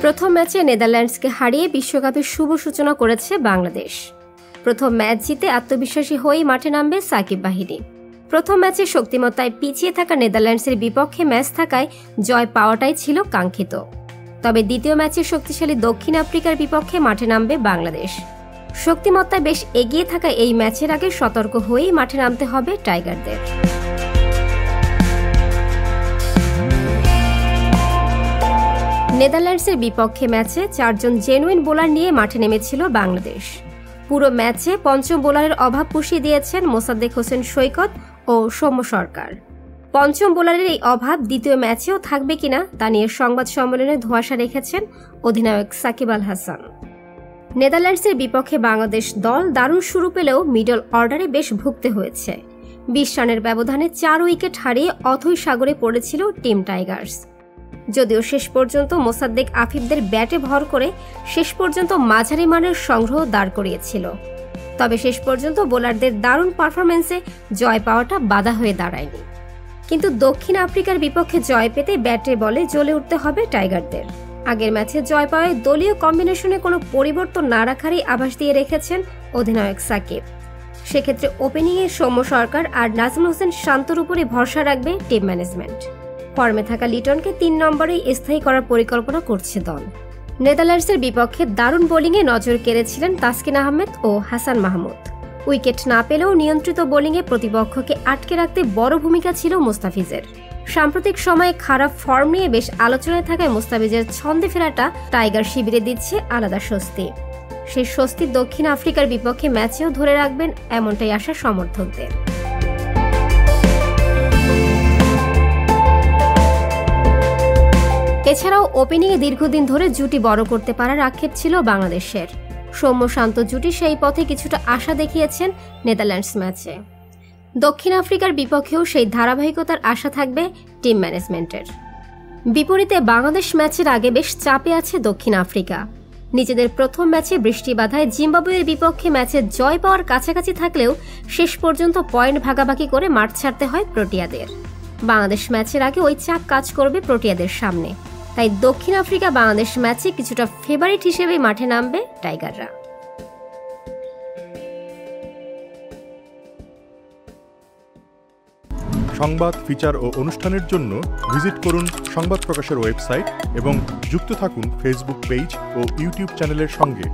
প্রথম ম্যাচে নেদারল্যান্ডসকে হারিয়ে বিশ্বকাপের শুভ সূচনা করেছে বাংলাদেশ। প্রথম ম্যাচ জিতে আত্মবিশ্বাসী হয়েই মাঠে নামবে সাকিব বাহিনী। প্রথম ম্যাচে শক্তিমত্তায় পিছিয়ে থাকা নেদারল্যান্ডসের বিপক্ষে ম্যাচ থাকায় জয় পাওয়াটাই ছিল কাঙ্ক্ষিত। তবে দ্বিতীয় ম্যাচে শক্তিশালী দক্ষিণ আফ্রিকার বিপক্ষে মাঠে নামবে বাংলাদেশ। শক্তিমত্তায় বেশ এগিয়ে থাকা এই ম্যাচের আগে সতর্ক হয়েই মাঠে নামতে হবে টাইগারদের। নেদারল্যান্ডসের বিপক্ষে ম্যাচে 4 জন জেনুইন বোলার নিয়ে মাঠে নেমেছিল বাংলাদেশ। পুরো ম্যাচে পঞ্চম বোলারের অভাব পুষিয়ে দিয়েছেন মোসাদ্দেক হোসেন সৈকত ও সৌম্য সরকার। পঞ্চম বোলারের এই অভাব দ্বিতীয় ম্যাচেও থাকবে কিনা তা নিয়ে সংবাদ সম্মেলনে ধোঁয়াশা রেখেছেন অধিনায়ক সাকিব আল হাসান। নেদারল্যান্ডসের বিপক্ষে বাংলাদেশ দল দারুণ শুরু পেলেও মিডল অর্ডারে বেশ ভুগতে হয়েছে। 20 রানের ব্যবধানে 4 উইকেট হারিয়ে অথৈ সাগরে পড়েছিল টিম টাইগার্স। যদিও শেষ পর্যন্ত মোসাদ্দেক আফিফদের ব্যাটে ভর করে শেষ পর্যন্ত মাঝারি মানের সংগ্রহ দাঁড় করিয়েছিল। তবে শেষ পর্যন্ত বোলারদের দারুণ পারফরম্যান্সে জয় পাওয়াটা বাধা হয়ে দাঁড়ায়নি। কিন্তু দক্ষিণ আফ্রিকার বিপক্ষে জয় পেতে ব্যাটে বলে জ্বলে উঠতে হবে টাইগারদের। আগের ম্যাচে জয় পাওয়ায় দলীয় কম্বিনেশনে কোনো পরিবর্তন না রাখারই আভাস দিয়ে রেখেছেন অধিনায়ক সাকিব। সেক্ষেত্রে ওপেনিংয়ে সৌম্য সরকার আর নাজমুল হোসেন শান্তর উপরে ভরসা রাখবে টিম ম্যানেজমেন্ট। ফর্মে থাকা লিটনকে 3 নম্বরেই স্থায়ী করার পরিকল্পনা করছে দল। নেদারল্যান্ডসের বিপক্ষে দারুণ বোলিংয়ে নজর কেড়েছিলেন তাসকিন আহমেদ ও হাসান মাহমুদ। উইকেট না পেলেও নিয়ন্ত্রিত বোলিংয়ে প্রতিপক্ষকে আটকে রাখতে বড় ভূমিকা ছিল মুস্তাফিজের। সাম্প্রতিক সময়ে খারাপ ফর্ম নিয়ে বেশ আলোচনায় থাকায় মুস্তাফিজের ছন্দে ফেরাটা টাইগার শিবিরে দিচ্ছে আলাদা স্বস্তি। সেই স্বস্তি দক্ষিণ আফ্রিকার বিপক্ষে ম্যাচেও ধরে রাখবেন এমনটাই আশা সমর্থকদের। এছাড়াও ওপেনিংয়ে দীর্ঘদিন ধরে জুটি বড় করতে পারার আক্ষেপ ছিল বাংলাদেশের। সৌম্য শান্ত জুটি সেই পথে কিছুটা আশা দেখিয়েছেন নেদারল্যান্ডস ম্যাচে। দক্ষিণ আফ্রিকার বিপক্ষেও সেই ধারাবাহিকতার আশা থাকবে টিম ম্যানেজমেন্টের। বিপরীতে বাংলাদেশ ম্যাচের আগে বেশ চাপে আছে দক্ষিণ আফ্রিকা। নিজেদের প্রথম ম্যাচে বৃষ্টি বাধায় জিম্বাবুয়ের বিপক্ষে ম্যাচে জয় পাওয়ার কাছাকাছি থাকলেও শেষ পর্যন্ত পয়েন্ট ভাগাভাগি করে মাঠ ছাড়তে হয় প্রোটিয়াদের। বাংলাদেশ ম্যাচের আগে ওই চাপ কাজ করবে প্রোটিয়াদের সামনে। তাই দক্ষিণ আফ্রিকা বাংলাদেশ ম্যাচে কিছুটা ফেভারিট হিসেবে মাঠে নামবে টাইগাররা। সংবাদ, ফিচার ও অনুষ্ঠানের জন্য ভিজিট করুন সংবাদ প্রকাশের ওয়েবসাইট এবং যুক্ত থাকুন ফেসবুক পেজ ও ইউটিউব চ্যানেলের সঙ্গে।